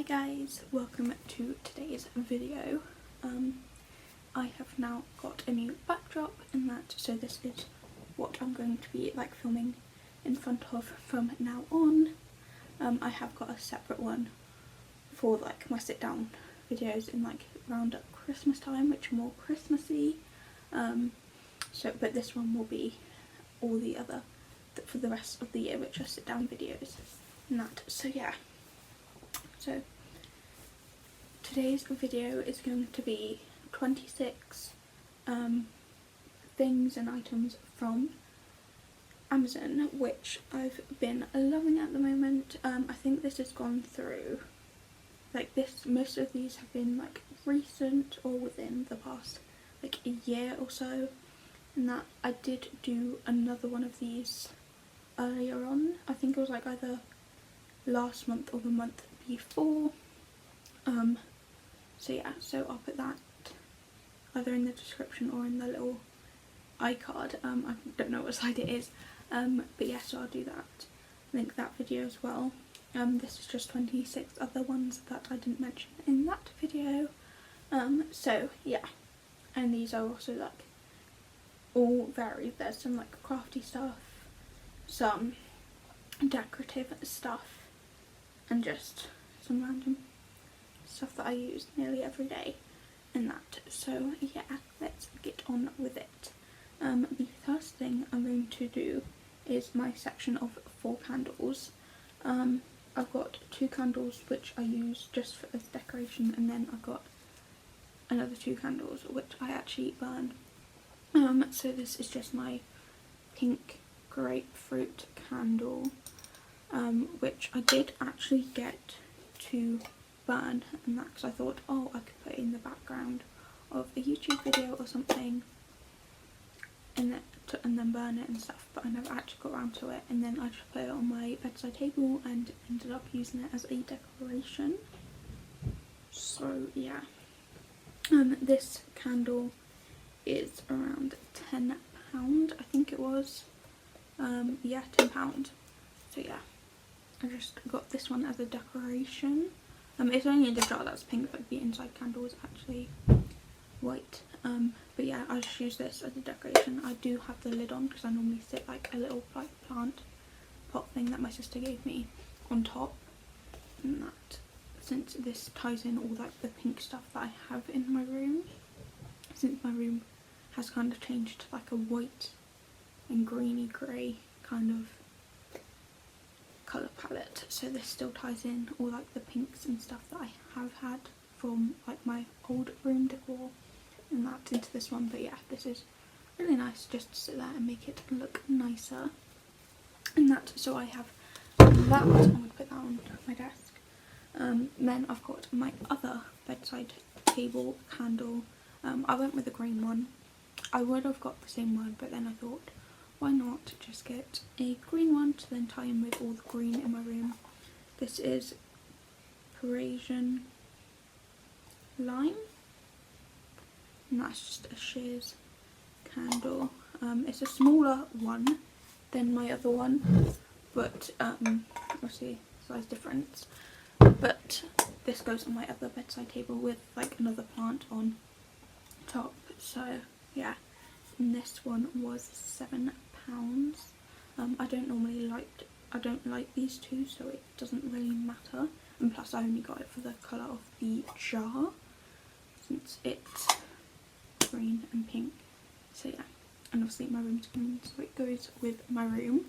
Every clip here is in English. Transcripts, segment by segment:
guys, welcome to today's video. I have now got a new backdrop in that, so this is what I'm going to be like filming in front of from now on. I have got a separate one for like my sit down videos in like around Christmas time, which are more Christmassy. But this one will be all the other for the rest of the year, which are sit down videos and that. So yeah. So today's video is going to be 26 things and items from Amazon, which I've been loving at the moment. I think this has gone through like this. Most of these have been like recent or within the past like a year or so, and that I did do another one of these earlier on. I think it was like either last month or the month before. So yeah, so I'll put that either in the description or in the little iCard. I don't know what slide it is, but yeah, so I'll do that, link that video as well. This is just 26 other ones that I didn't mention in that video. So yeah, and these are also like all varied. There's some like crafty stuff, some decorative stuff, and just some random stuff that I use nearly every day and that. So yeah, let's get on with it. The first thing I'm going to do is my section of 4 candles. I've got 2 candles which I use just as decoration, and then I've got another 2 candles which I actually burn. So this is just my pink grapefruit candle, which I did actually get to burn, and that because I thought, oh, I could put it in the background of a YouTube video or something and then burn it and stuff, but I never actually got around to it, and then I just put it on my bedside table and ended up using it as a decoration. So yeah, this candle is around £10, I think it was. Yeah, £10. So yeah, I just got this one as a decoration. It's only in the jar that's pink, but the inside candle is actually white. But yeah, I just use this as a decoration. I do have the lid on because I normally sit like a little like plant pot thing that my sister gave me on top, and that, since this ties in all like the pink stuff that I have in my room, since my room has kind of changed to like a white and greeny grey kind of colour palette, so this still ties in all like the pinks and stuff that I have had from like my old room decor and that into this one. But yeah, this is really nice just to sit there and make it look nicer and that. So I have that. I'm going to put that on my desk. Then I've got my other bedside table candle. I went with the green one. I would have got the same one, but then I thought, why not just get a green one to then tie in with all the green in my room. This is Parisian Lime, and that's just a shears candle. It's a smaller one than my other one, but obviously size difference. But this goes on my other bedside table with like another plant on top. So yeah, and this one was £7. I don't like these two, so it doesn't really matter, and plus I only got it for the colour of the jar since it's green and pink. So yeah, and obviously my room's green, so it goes with my room.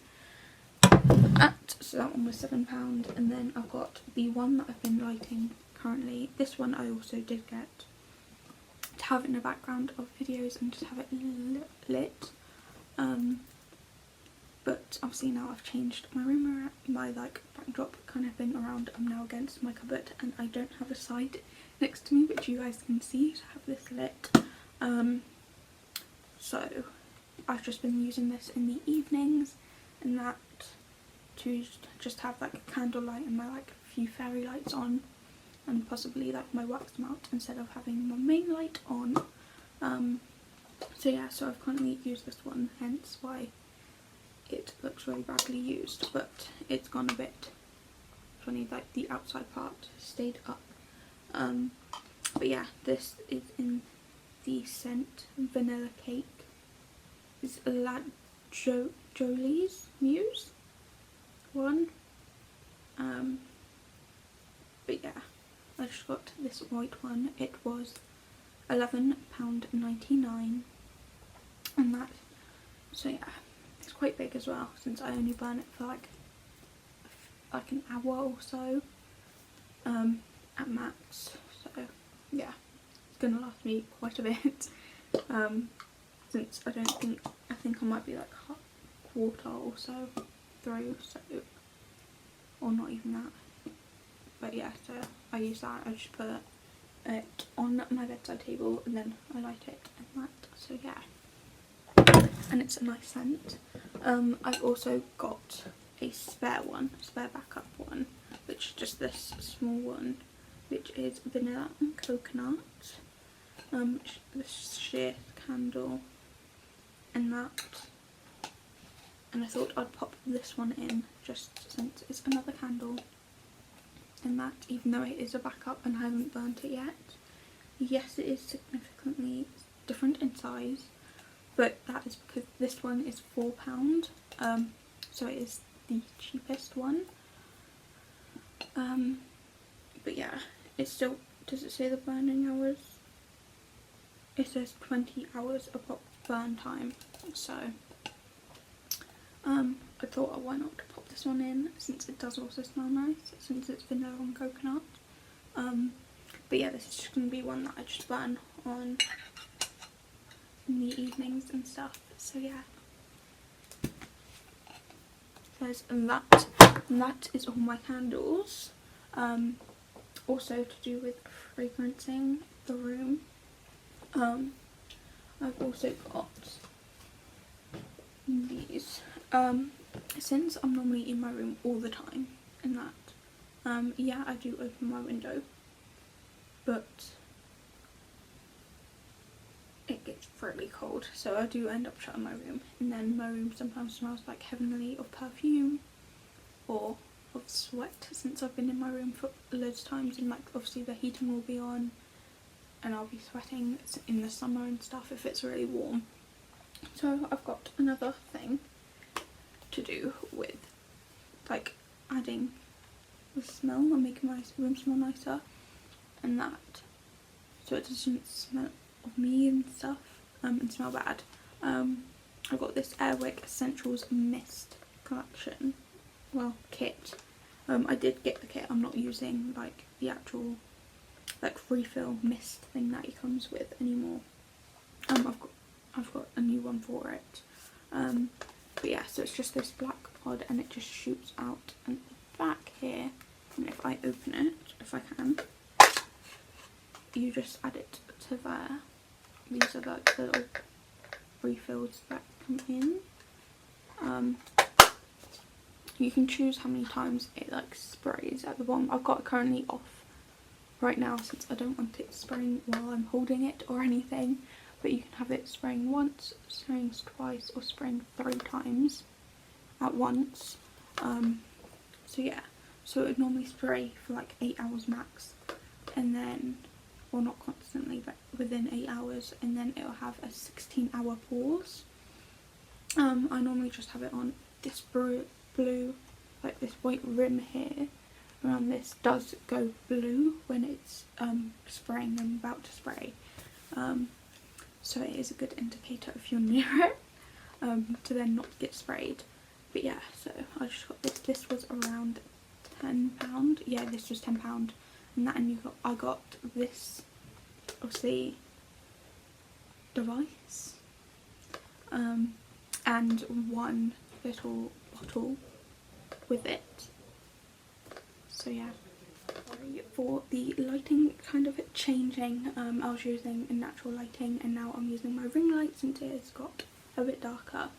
So that one was £7, and then I've got the one that I've been lighting currently. This one I also did get to have in the background of videos and just have it lit. But obviously now I've changed my room around, my like backdrop kind of thing around. I'm now against my cupboard and I don't have a side next to me, which you guys can see to have this lit. So I've just been using this in the evenings and that to just have like a candlelight and my like few fairy lights on, and possibly like my wax mount instead of having my main light on. So yeah, so I've currently used this one, hence why it looks really badly used, but it's gone a bit funny, like the outside part stayed up. But yeah, this is in the scent Vanilla Cake. It's La Jolie's Muse one. But yeah, I just got this white one. It was £11.99, and that, so yeah, it's quite big as well, since I only burn it for like an hour or so at max. So yeah, it's gonna last me quite a bit. Since I think I might be like a quarter or so through, so, or not even that. But yeah, so I use that. I just put it on my bedside table and then I light it and that. So yeah, and it's a nice scent. I've also got a spare backup one, which is just this small one, which is vanilla and coconut. This sheer candle and that. And I thought I'd pop this one in just since it's another candle. And that, even though it is a backup and I haven't burnt it yet. Yes, it is significantly different in size, but that is because this one is £4, so it is the cheapest one. But yeah, it still, does it say the burning hours? It says 20 hours of burn time, so I thought, why not pop this one in, since it does also smell nice, since it's vanilla and coconut. But yeah, this is just going to be one that I just burn on in the evenings and stuff, so yeah. And that is all my candles. Also to do with fragrancing the room. I've also got these. Since I'm normally in my room all the time and that, yeah, I do open my window, but it gets fairly cold, so I do end up shutting my room, and then my room sometimes smells like heavenly of perfume or of sweat, since I've been in my room for loads of times, and like obviously the heating will be on and I'll be sweating in the summer and stuff if it's really warm. So I've got another thing to do with like adding the smell and making my room smell nicer and that, so it doesn't smell of me and stuff and smell bad. I've got this Airwick Essentials Mist collection, well, kit. I did get the kit. I'm not using like the actual like refill mist thing that it comes with anymore. I've got a new one for it. But yeah, so it's just this black pod and it just shoots out at the back here, and if I open it, if I can, you just add it to there. These are like the little refills that come in. You can choose how many times it like sprays at the bottom. I've got it currently off right now since I don't want it spraying while I'm holding it or anything, but you can have it spraying once, spraying twice, or spraying 3 times at once. So yeah, so it would normally spray for like 8 hours max, and then, well, not constantly, but within 8 hours, and then it'll have a 16-hour pause. I normally just have it on this blue, like this white rim here around this does go blue when it's spraying and about to spray, so it is a good indicator if you're near it, to then not get sprayed. But yeah, so I just got this. This was around £10. Yeah, this was £10, and that, and I got this, obviously, device, and one little bottle with it. So yeah, for the lighting kind of changing, I was using a natural lighting and now I'm using my ring light since it has got a bit darker.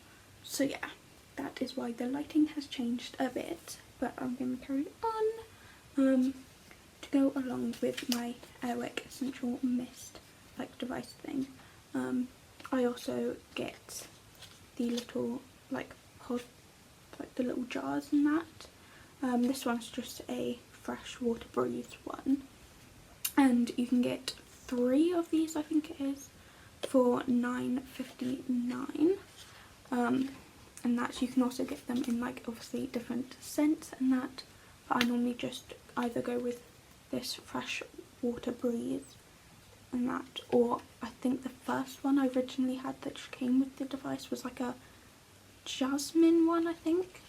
So yeah, that is why the lighting has changed a bit, but I'm going to carry on to go along with my Airwick Essential Mist like device thing. I also get the little like pod, like the little jars and that. This one's just a fresh water breeze one, and you can get 3 of these, I think it is, for £9.59. And that you can also get them in like obviously different scents and that, but I normally just either go with this fresh water breeze and that, or I think the first one I originally had that just came with the device was like a jasmine one, I think,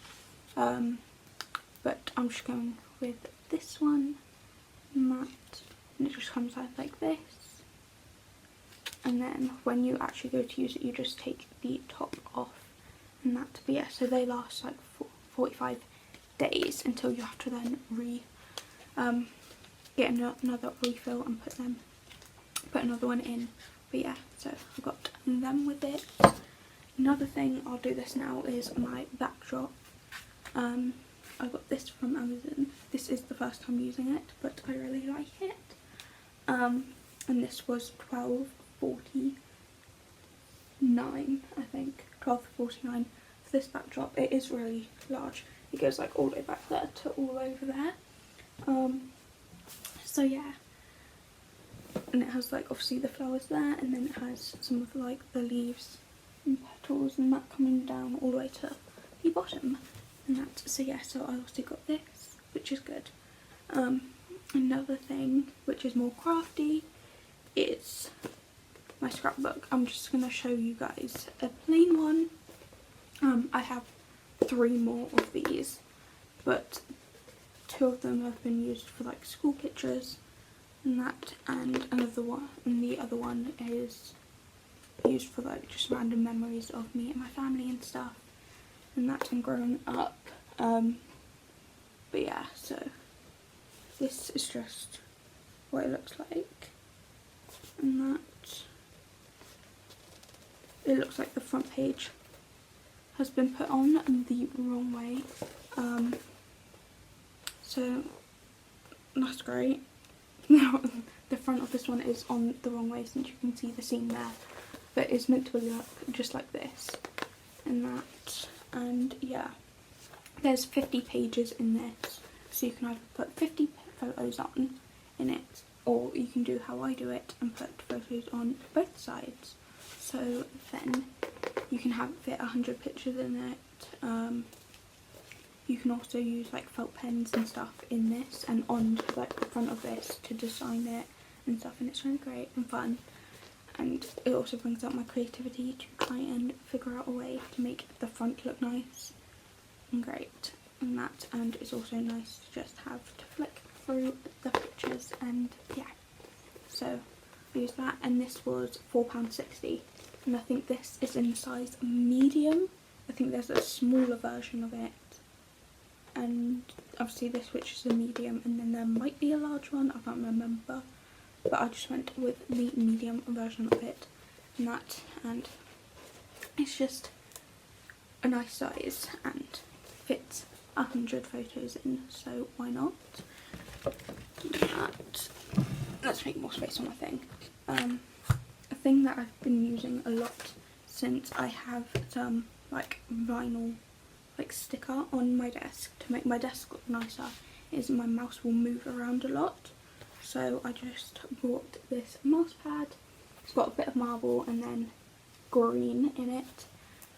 but I'm just going with this one and that, and it just comes out like this, and then when you actually go to use it you just take the top off and that. But yeah, so they last like 45 days until you have to then get another refill and put another one in. But yeah, so I've got them with it. Another thing, I'll do this now, is my backdrop. I got this from Amazon. This is the first time using it, but I really like it. And this was £12.49, I think. £12.49 for this backdrop. It is really large. It goes like all the way back there to all over there. So yeah. And it has like obviously the flowers there, and then it has some of like the leaves and petals and that coming down all the way to the bottom and that. So yeah, so I also got this, which is good. Another thing which is more crafty is my scrapbook. I'm just going to show you guys a plain one. I have 3 more of these, but 2 of them have been used for like school pictures and that, and another one, and the other one is used for like just random memories of me and my family and stuff and that, and growing up. But yeah, so this is just what it looks like, and that it looks like the front page has been put on the wrong way, so that's great. The front of this one is on the wrong way, since you can see the seam there, but it's meant to look just like this and that. And yeah, there's 50 pages in this, so you can either put 50 photos on in it, or you can do how I do it and put photos on both sides, so then you can have fit 100 pictures in it. You can also use like felt pens and stuff in this and on like the front of this to design it and stuff, and it's really great and fun, and it also brings out my creativity to try and figure out a way to make the front look nice and great and that, and it's also nice to just have to flick through the pictures, and yeah, so I use that, and this was £4.60, and I think this is in the size medium. I think there's a smaller version of it, and obviously this, which is a medium, and then there might be a large one, I can't remember, but I just went with the medium version of it and that, and it's just a nice size and fits 100 photos in, so why not? That. Let's make more space on my thing. A thing that I've been using a lot since I have some like vinyl like sticker on my desk to make my desk look nicer is my mouse will move around a lot, so I just bought this mouse pad. It's got a bit of marble and then green in it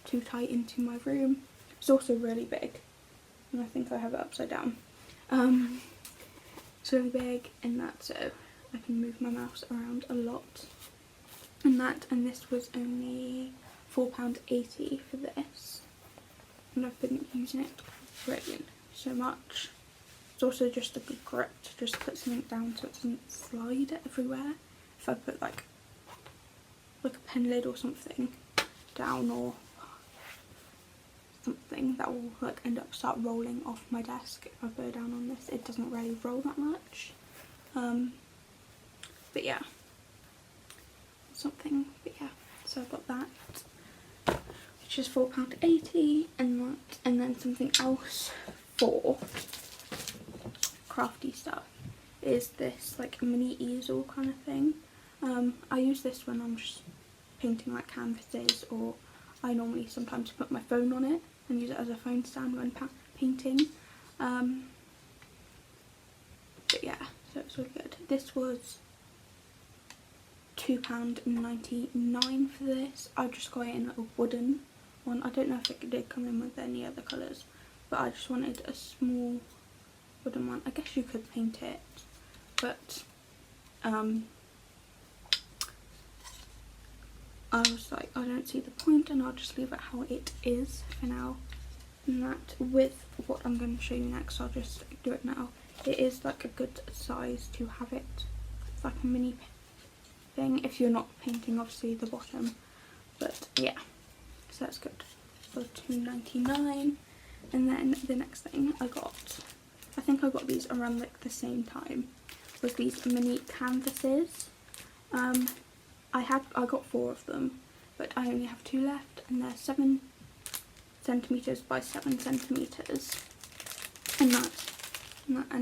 to tie into my room. It's also really big, and I think I have it upside down. It's really big and that, so I can move my mouse around a lot and that, and this was only £4.80 for this, and I've been using it really so much. It's also just a good grip to just put something down so it doesn't slide everywhere. If I put like a pen lid or something down or something, that will like end up start rolling off my desk. If I put it down on this, it doesn't really roll that much. But yeah, something. But yeah, so I've got that, which is £4.80, and that, and then something else for crafty stuff is this like mini easel kind of thing. I use this when I'm just painting like canvases, or I normally sometimes put my phone on it and use it as a phone stand when painting. was really good. This was £2.99 for this. I just got it in a wooden one. I don't know if it did come in with any other colours, but I just wanted a small wooden one. I guess you could paint it, but I was like, I don't see the point, and I'll just leave it how it is for now. And that, with what I'm going to show you next, I'll just do it now. It is like a good size to have it. It's like a mini thing if you're not painting obviously the bottom, but yeah, so that's good for £2.99. And then the next thing I got, I think I got these around like the same time, was these mini canvases. I got 4 of them, but I only have 2 left, and they're 7 centimeters by 7 centimeters, and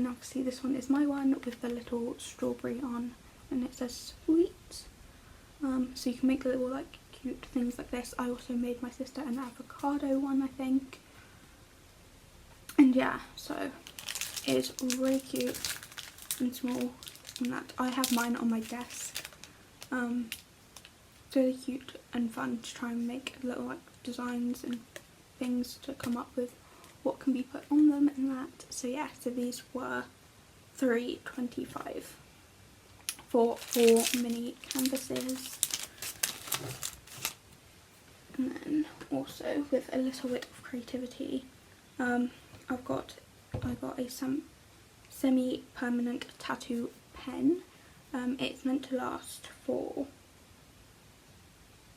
obviously this one is my one with the little strawberry on, and it says sweet. So you can make little like cute things like this. I also made my sister an avocado one, I think, and yeah, so it is really cute and small, and that I have mine on my desk. It's really cute and fun to try and make little like designs and things to come up with what can be put on them and that. So yeah, so these were £3.25 for 4 mini canvases. And then also with a little bit of creativity, I got a semi-permanent tattoo pen. It's meant to last for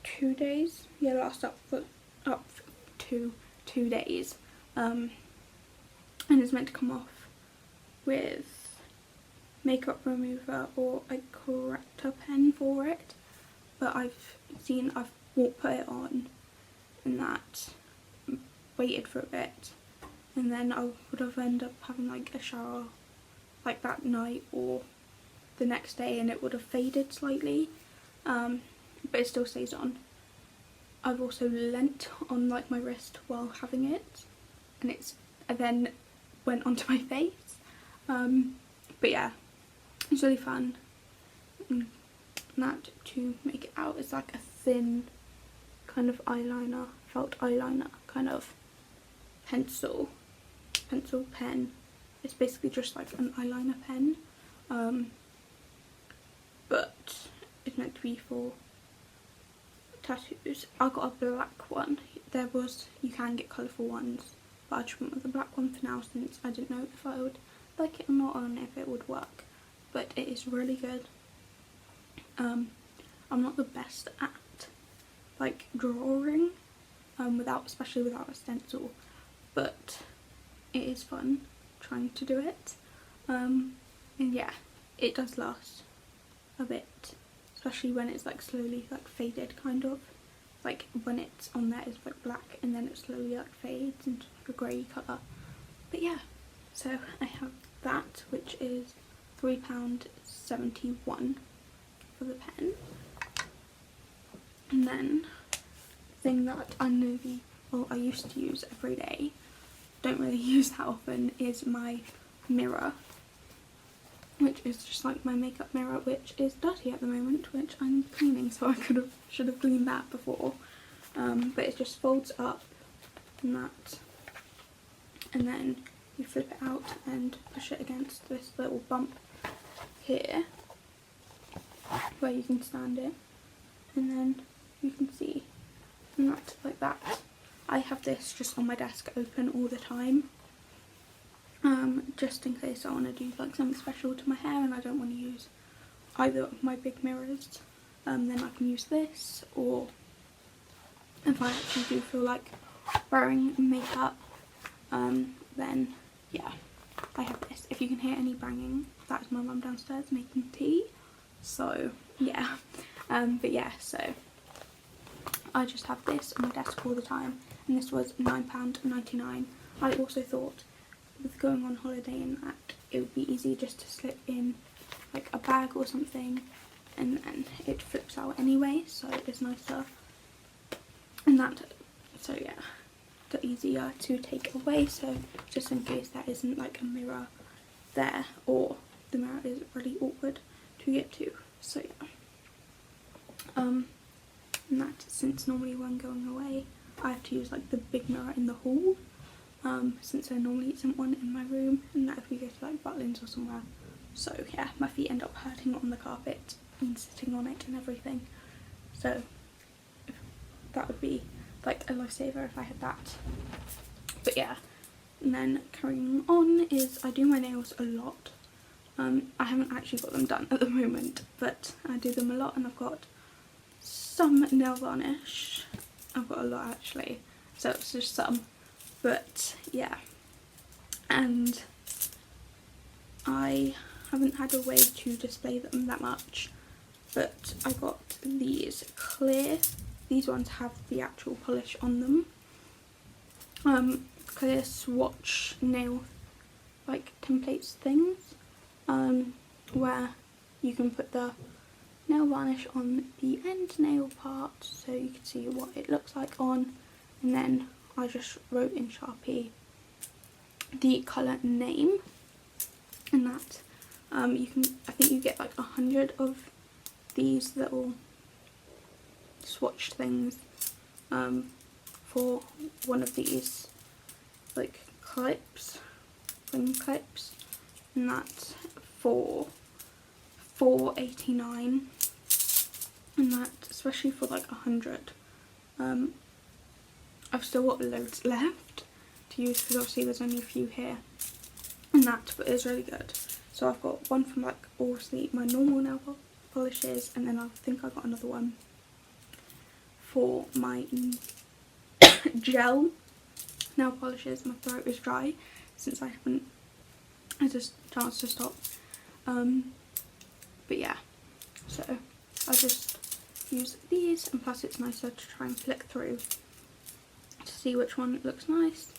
2 days. Yeah, last up to 2 days. And it's meant to come off with makeup remover or a corrector pen for it. But I've put it on and that, waited for a bit, and then I would have ended up having like a shower like that night or the next day, and it would have faded slightly, but it still stays on. I've also leant on like my wrist while having it, and I then went onto my face. But yeah, it's really fun. And that to make it out is like a thin kind of eyeliner, felt eyeliner kind of pencil pen. It's basically just like an eyeliner pen, but it's meant to be for tattoos. I got a black one. You can get colourful ones, but I just went with the black one for now since I didn't know if I would like it or not, and if it would work. But it is really good. I'm not the best at like drawing, especially without a stencil, but it is fun trying to do it. And yeah, it does last a bit, especially when it's like slowly like faded, kind of like when it's on there it's like black and then it slowly like fades into like a grey colour. But yeah, so I have that, which is £3.71 for the pen. And then the thing that I used to use every day, don't really use that often, is my mirror, which is just like my makeup mirror, which is dirty at the moment, which I'm cleaning, so I should have cleaned that before. But it just folds up and that, and then you flip it out and push it against this little bump here where you can stand it, and then you can see, and that, like that. I have this just on my desk open all the time, just in case I want to do like something special to my hair and I don't want to use either of my big mirrors. Then I can use this, or if I actually do feel like wearing makeup, then yeah, I have this. If you can hear any banging, that is my mum downstairs making tea. So yeah, but yeah, so I just have this on my desk all the time, and this was £9.99. I also thought with going on holiday and that, it would be easy just to slip in like a bag or something, and then it flips out anyway, so it's nicer. And that, so yeah, the easier to take away, so just in case there isn't like a mirror there, or the mirror is really awkward to get to. So yeah. And that, since normally when going away I have to use like the big mirror in the hall, since there normally isn't one in my room, and that if we go to like Butlins or somewhere. So yeah, my feet end up hurting on the carpet and sitting on it and everything. So that would be like a lifesaver if I had that. But yeah, and then carrying on is I do my nails a lot. I haven't actually got them done at the moment, but I do them a lot, and I've got some nail varnish. I've got a lot actually, so it's just some. But yeah, and I haven't had a way to display them that much, but I got these clear, these ones have the actual polish on them, clear swatch nail like templates things, where you can put the nail varnish on the end nail part so you can see what it looks like on, and then I just wrote in Sharpie the colour name, and that you can, I think you get like 100 of these little swatch things for one of these like clips, ring clips, and that's for £4.89, and that, especially for like 100. I've still got loads left to use because obviously there's only a few here, and that, but it's really good. So I've got one from like obviously my normal nail polishes, and then I think I got another one for my gel nail polishes. My throat is dry since I haven't had a chance to stop. But yeah, so I just use these, and plus it's nicer to try and flick through to see which one looks nice,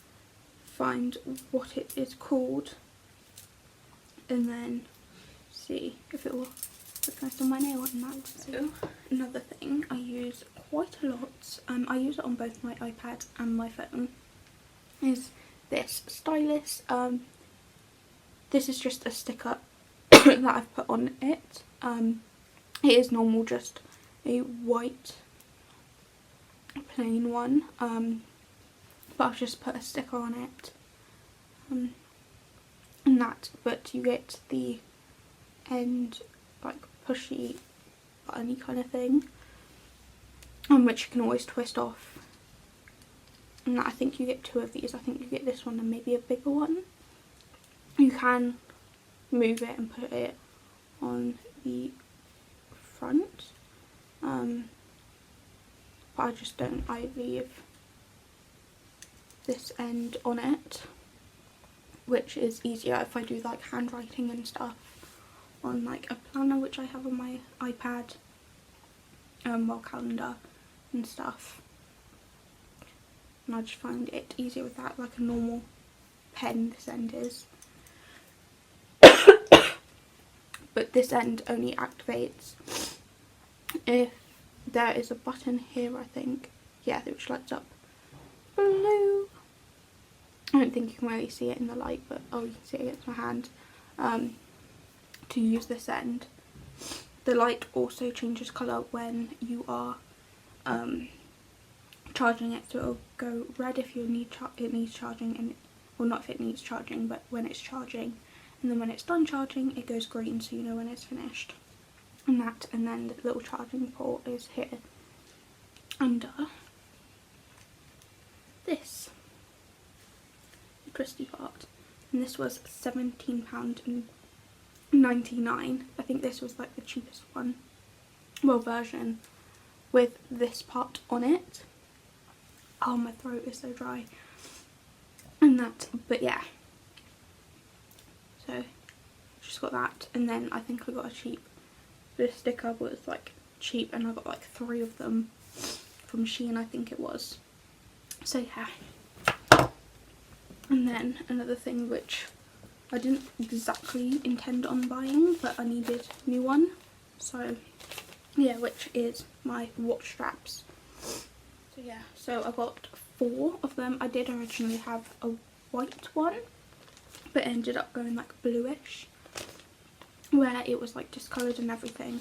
find what it is called, and then see if it will look nice on my nail. And that. So another thing I use quite a lot, I use it on both my iPad and my phone, is this stylus. This is just a sticker that I've put on it. It is normal, just a white plain one, but I've just put a sticker on it, and that, but you get the end like pushy buttony kind of thing, which you can always twist off, and I think you get 2 of these. I think you get this one and maybe a bigger one. You can move it and put it on the front, but I just don't. I leave this end on it, which is easier if I do like handwriting and stuff on like a planner which I have on my iPad, well, calendar and stuff, and I just find it easier with that, like a normal pen this end is. But this end only activates if there is a button here, I think, yeah, which lights up blue. I don't think you can really see it in the light, but oh, you can see it against my hand. To use this end, the light also changes colour when you are charging it, so it'll go red if you need it needs charging, and well, not if it needs charging, but when it's charging, and then when it's done charging it goes green, so you know when it's finished, and that. And then the little charging port is here under this twisty part, and this was £17.99. I think this was like the cheapest one, well, version with this part on it. Oh, my throat is so dry. And that, but yeah, so just got that, and then I think I got a cheap, this sticker was like cheap, and I got like 3 of them from Shein, I think it was. So yeah, and then another thing which I didn't exactly intend on buying, but I needed a new one, so yeah, which is my watch straps. So yeah, so I got 4 of them. I did originally have a white one, but it ended up going like bluish, where it was like discoloured and everything.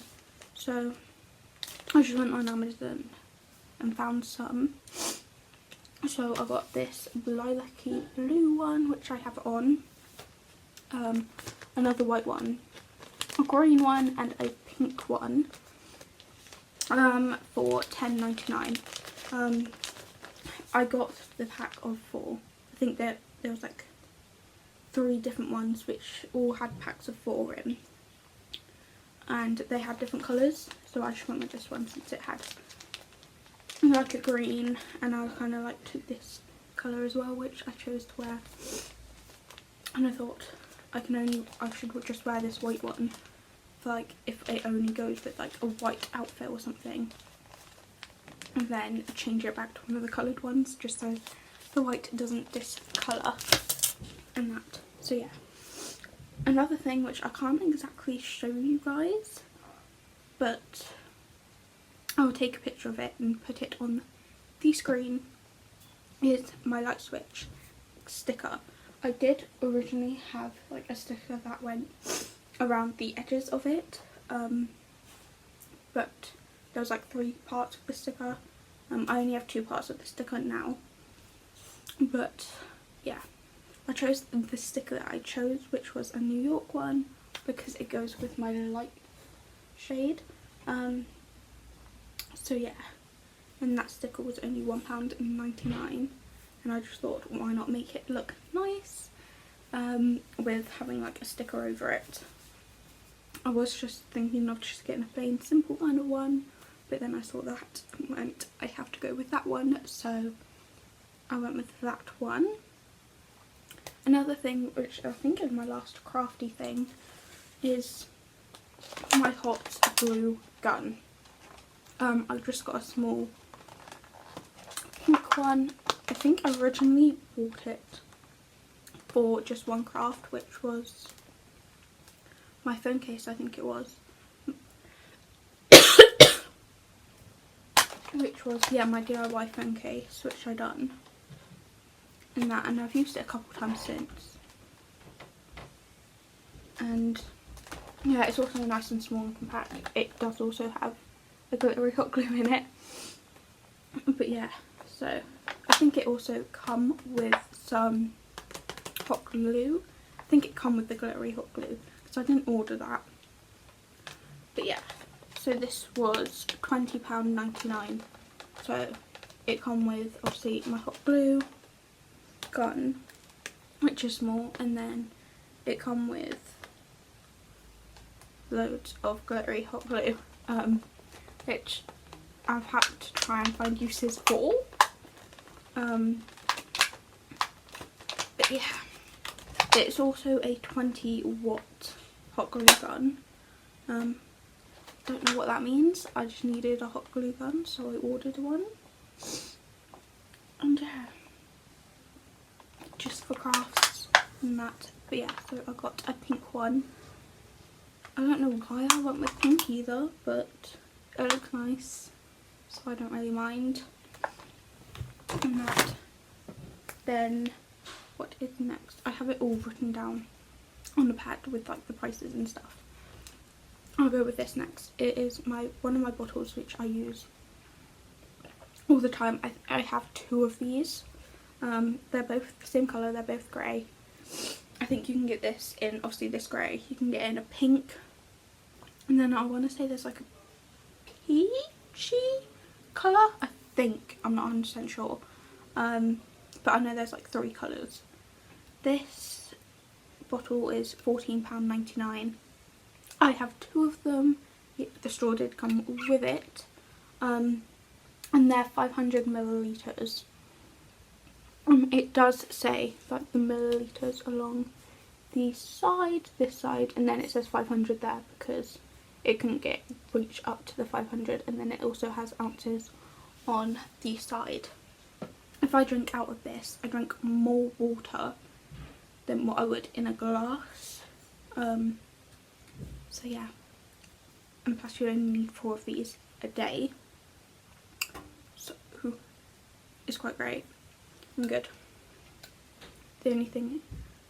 So I just went on Amazon and found some. So I got this lilac-y blue one, which I have on, another white one, a green one and a pink one, for £10.99. I got the pack of 4. I think that there was like 3 different ones which all had packs of 4 in, and they had different colours, so I just went with this one since it had like a green, and I kind of liked this colour as well, which I chose to wear. And I thought I should just wear this white one for like if it only goes with like a white outfit or something, and then change it back to one of the coloured ones just so the white doesn't discolour and that. So yeah, another thing which I can't exactly show you guys, but I'll take a picture of it and put it on the screen, is my light switch sticker. I did originally have like a sticker that went around the edges of it, but there was like 3 parts of the sticker. I only have 2 parts of the sticker now, but yeah, I chose the sticker that I chose, which was a New York one, because it goes with my light shade. So yeah, and that sticker was only £1.99, and I just thought, why not make it look nice with having like a sticker over it. I was just thinking of just getting a plain simple kind of one, but then I saw that meant I have to go with that one, so I went with that one. Another thing, which I think is my last crafty thing, is my hot glue gun. I've just got a small pink one. I think I originally bought it for just one craft, which was my phone case, I think it was. Which was, yeah, my DIY phone case, which I done. And I've used it a couple times since. And yeah, it's also nice and small and compact. It does also have a glittery hot glue in it. But yeah, so I think it also come with some hot glue. I think it come with the glittery hot glue, because I didn't order that. But yeah, so this was £20.99. So it come with obviously my hot glue gun, which is small, and then it come with loads of glittery hot glue, which I've had to try and find uses for. But yeah, it's also a 20-watt hot glue gun. Don't know what that means. I just needed a hot glue gun, so I ordered one. And yeah, just for crafts and that. But yeah, so I got a pink one. I don't know why I went with pink either, but it looks nice, so I don't really mind. And that. Then what is next? I have it all written down on the pad with like the prices and stuff. I'll go with this next. It is one of my bottles which I use all the time. I have 2 of these. They're both the same colour, they're both grey. I think you can get this in, obviously this grey, you can get it in a pink, and then I want to say there's like a peachy colour, I think, I'm not 100% sure, but I know there's like 3 colours. This bottle is £14.99. I have 2 of them. The straw did come with it, and they're 500 millilitres. It does say like the millilitres along the side, this side, and then it says 500 there because it couldn't reach up to the 500, and then it also has ounces on the side. If I drink out of this, I drink more water than what I would in a glass. So yeah, and plus you only need 4 of these a day, so it's quite great and good. The only thing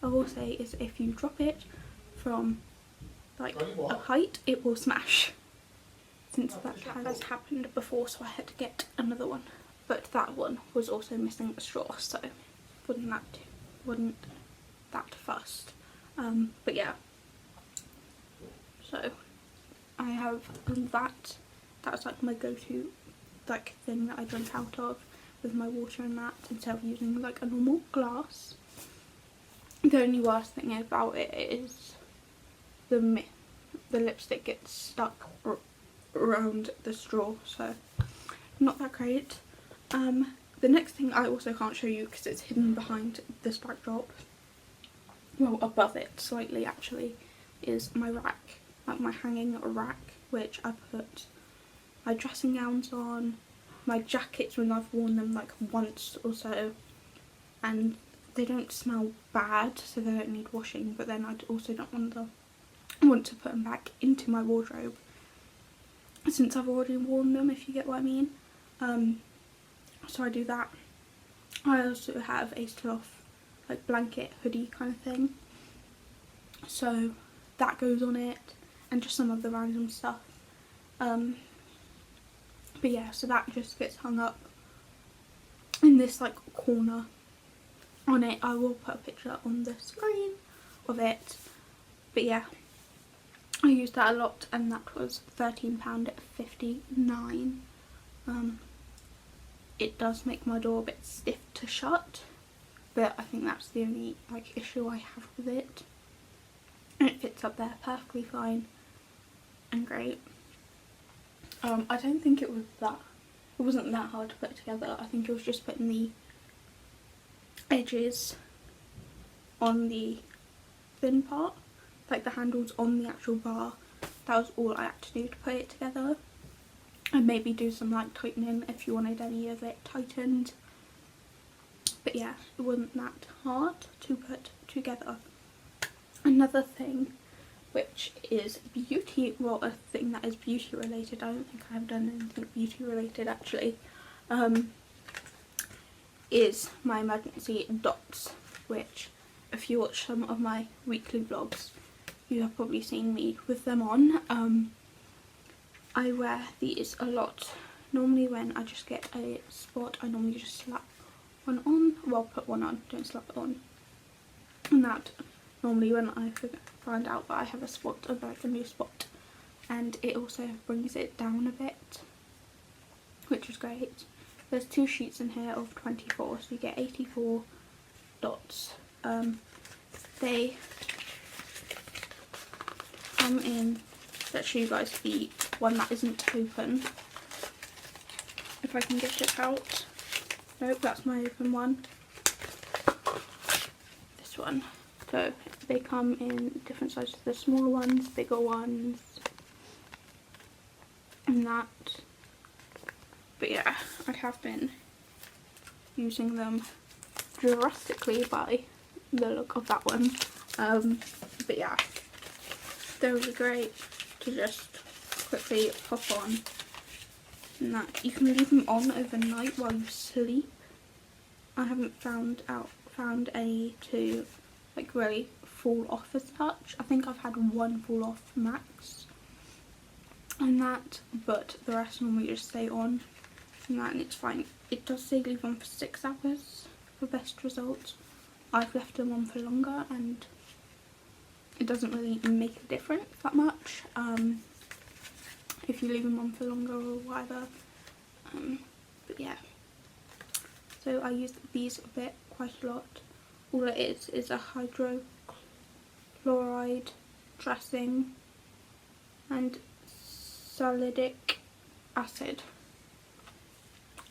I will say is if you drop it from like a height, it will smash. Since that has happened before, so I had to get another one. But that one was also missing a straw, so wasn't that fussed. But yeah, so I have that. That's like my go-to like thing that I drink out of with my water and that, instead of using like a normal glass. The only worst thing about it is the lipstick gets stuck around the straw, so not that great. The next thing I also can't show you because it's hidden behind this backdrop, well above it slightly actually, is my rack, like my hanging rack, which I put my dressing gowns on, my jackets when I've worn them like once or so, and they don't smell bad, so they don't need washing, but then I also don't want to put them back into my wardrobe since I've already worn them, if you get what I mean. So I do that. I also have a sloth like blanket hoodie kind of thing, so that goes on it, and just some of the random stuff. But yeah, so that just gets hung up in this like corner on it. I will put a picture on the screen of it, but yeah, I used that a lot, and that was £13.59. It does make my door a bit stiff to shut, but I think that's the only like issue I have with it. And it fits up there perfectly fine and great. I don't think it wasn't that hard to put together. I think it was just putting the edges on the thin part, like the handles on the actual bar. That was all I had to do to put it together, and maybe do some like tightening if you wanted any of it tightened. But yeah, it wasn't that hard to put together. Another thing which is beauty, well, a thing that is beauty related, I don't think I've done anything beauty related actually, is my emergency dots, which if you watch some of my weekly vlogs you have probably seen me with them on. I wear these a lot. Normally when I just get a spot, I normally just slap one on, well put one on, don't slap it on. And that normally when I find out that I have a spot, like a new spot, and it also brings it down a bit, which is great. There's 2 sheets in here of 24, so you get 84 dots. They come in, let's show you guys the one that isn't open, if I can get it out. Nope, that's my open one. This one. So they come in different sizes, the smaller ones, bigger ones, and that. But yeah, I have been using them drastically by the look of that one. But yeah, they're really great to just quickly pop on, and that you can leave them on overnight while you sleep. I haven't found any to like really fall off as such. I think I've had one fall off max and that, but the rest normally just stay on and that, and it's fine. It does say leave on for 6 hours for best results. I've left them on for longer and it doesn't really make a difference that much if you leave them on for longer or whatever. But yeah, so I use these quite a lot. All it is a hydrochloride dressing and salicylic acid.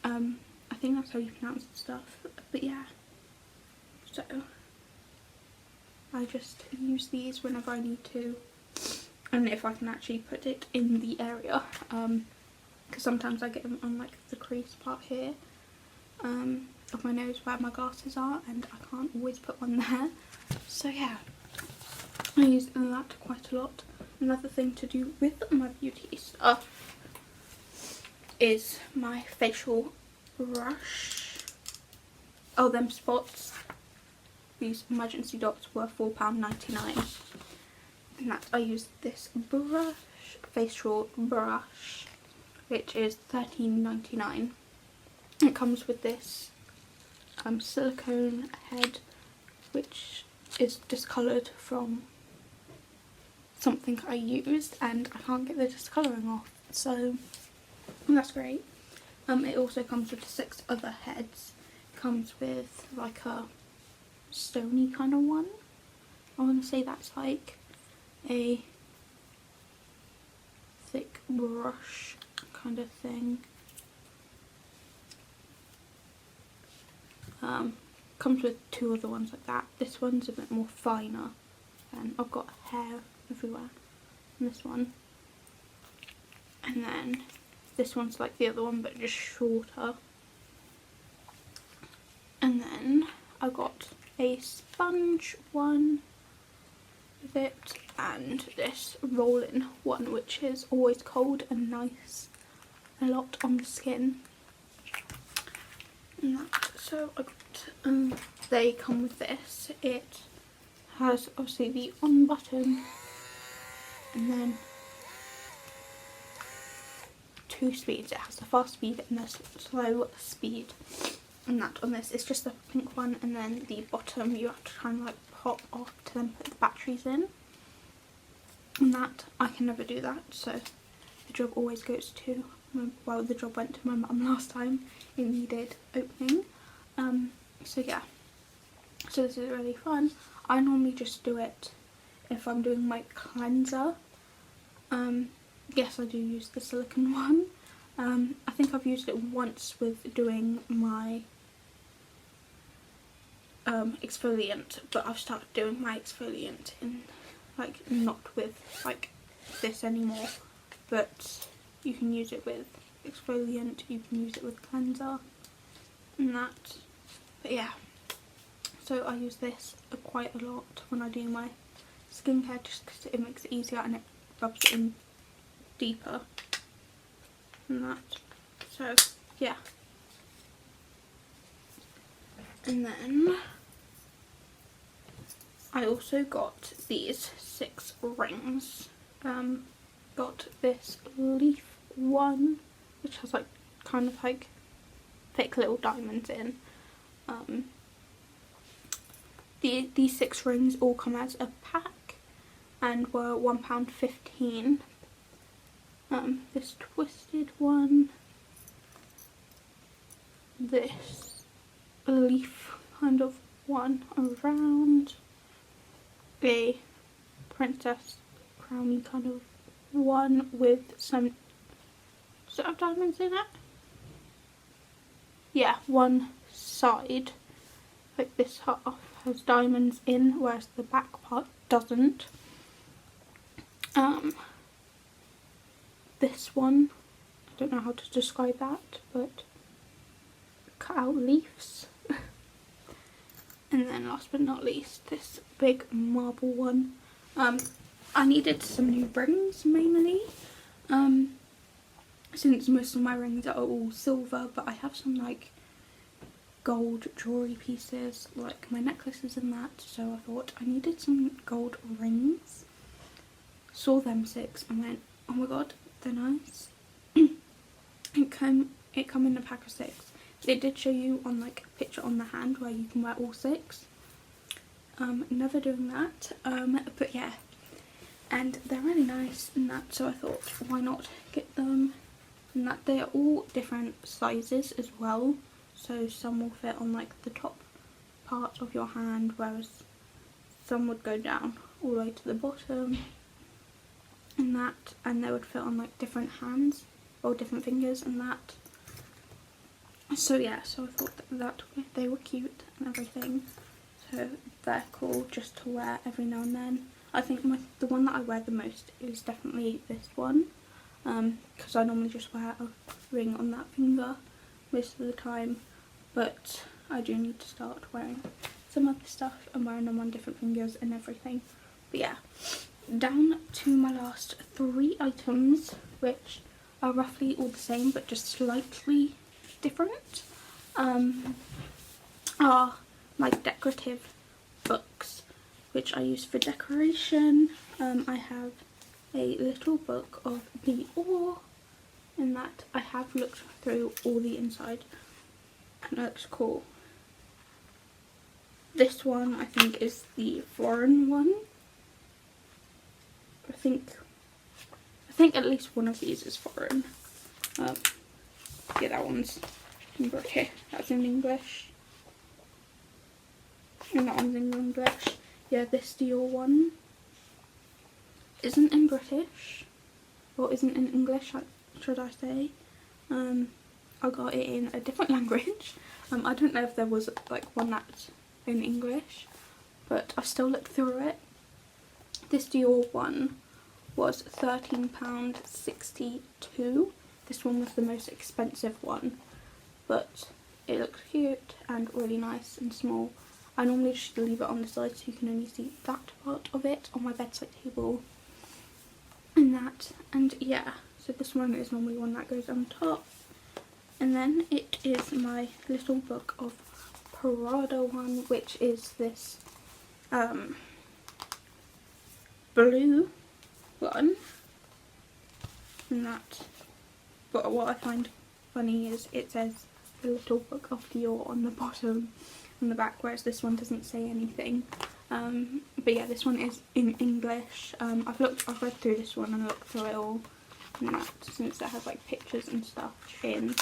I think that's how you pronounce the stuff, but yeah. So I just use these whenever I need to, and if I can actually put it in the area, because sometimes I get them on like the crease part here of my nose where my glasses are, and I can't always put one there. So yeah, I use that quite a lot. Another thing to do with my beauty stuff is my facial brush. Oh, them spots. These emergency dots were £4.99. and that I use this brush, facial brush, which is £13.99. It comes with this silicone head, which is discoloured from something I used, and I can't get the discolouring off, so that's great. It also comes with 6 other heads. It comes with like a stony kind of one. I want to say that's like a thick brush kind of thing. Comes with 2 other ones like that. This one's a bit more finer, and I've got hair everywhere on this one. And then this one's like the other one but just shorter. And then I got a sponge one with it, and this rolling one, which is always cold and nice, a lot on the skin. And that, so I got, they come with this. It has obviously the on button, and then 2 speeds. It has the fast speed and the slow speed, and that on this it's just the pink one, and then the bottom you have to try and like pop off to then put the batteries in, and that I can never do that, so the job always goes to, well, the job went to my mum last time. It needed opening. So yeah, so this is really fun. I normally just do it if I'm doing my cleanser. Yes, I do use the silicone one. I think I've used it once with doing my exfoliant, but I've started doing my exfoliant in like not with like this anymore, but you can use it with exfoliant, you can use it with cleanser and that. But yeah, so I use this quite a lot when I do my skincare, just because it makes it easier and it rubs it in deeper and that. So yeah, and then I also got these 6 rings. Got this leaf one, which has like kind of like thick little diamonds in. These 6 rings all come as a pack and were £1.15. This twisted one, this leaf kind of one around, a princess crowny kind of one with some sort of diamonds in it. Yeah, one side, like this half, has diamonds in, whereas the back part doesn't. This one, I don't know how to describe that, but cut out leaves. And then last but not least, this big marble one. I needed some new rings mainly, since most of my rings are all silver, but I have some like gold jewellery pieces, like my necklaces and that, so I thought I needed some gold rings. Saw them 6 and went, oh my god, they're nice. It come in a pack of 6. It did show you on like a picture on the hand where you can wear all 6. Never doing that, but yeah, and they're really nice and that, so I thought why not get them. And that they are all different sizes as well, so some will fit on like the top part of your hand, whereas some would go down all the way to the bottom and that, and they would fit on like different hands or different fingers and that. So yeah, so I thought that they were cute and everything, so they're cool just to wear every now and then. I think the one that I wear the most is definitely this one, because I normally just wear a ring on that finger most of the time, but I do need to start wearing some other stuff and wearing them on different fingers and everything. But yeah, down to my last 3 items, which are roughly all the same but just slightly different, are my decorative books. which I use for decoration. I have a little book of Dior, in that I have looked through all the inside and it looks cool. This one I think is the foreign one. I think at least one of these is foreign. Yeah, that one's in British. That's in English. And that one's in English. Yeah, this Dior one isn't in British, or isn't in English, should I say. I got it in a different language. I don't know if there was like one that's in English, but I still looked through it. This Dior one was £13.62. This one was the most expensive one, but it looks cute and really nice and small. I normally just leave it on the side so you can only see that part of it on my bedside table. And yeah, so this one is normally one that goes on top. And then it is my little book of Prada one, which is this blue one. And that, but what I find funny is it says the little book of Dior on the bottom and the back, whereas this one doesn't say anything. But yeah, this one is in English. I've read through this one and looked through it all, and that, since it has like pictures and stuff in,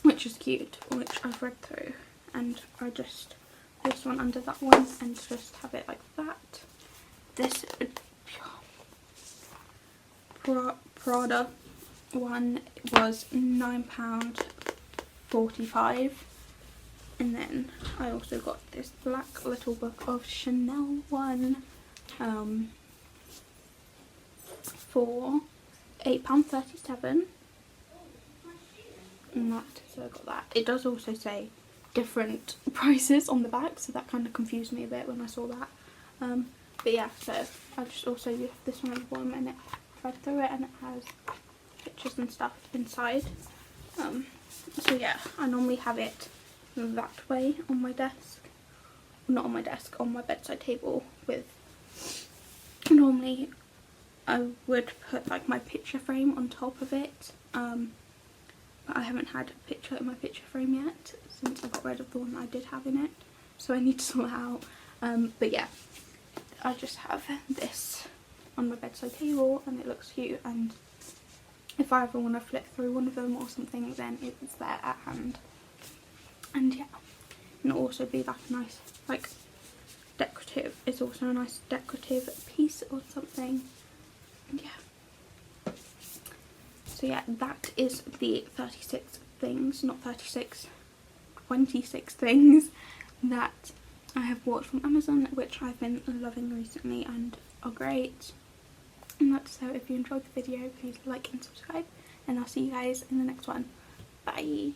which is cute, which I've read through, and I just put this one under that one and just have it like that. This Prada one was £9.45. And then I also got this black little book of Chanel one for £8.37. And that, so I got that. It does also say different prices on the back, so that kind of confused me a bit when I saw that. But yeah, so I just also used this one at the bottom, and I read through it and it has pictures and stuff inside. So yeah, I normally have it that way on my desk, not on my desk, on my bedside table. With, normally I would put like my picture frame on top of it, but I haven't had a picture in my picture frame yet since I got rid of the one I did have in it, so I need to sort it out. But yeah, I just have this on my bedside table and it looks cute, and if I ever want to flip through one of them or something, then it's there at hand. And yeah, and it'll also be like a nice, like, decorative, it's also a nice decorative piece or something. And yeah, so yeah, that is the 36 things, not 36, 26 things that I have bought from Amazon, which I've been loving recently and are great. And that's so. If you enjoyed the video, please like and subscribe, and I'll see you guys in the next one. Bye!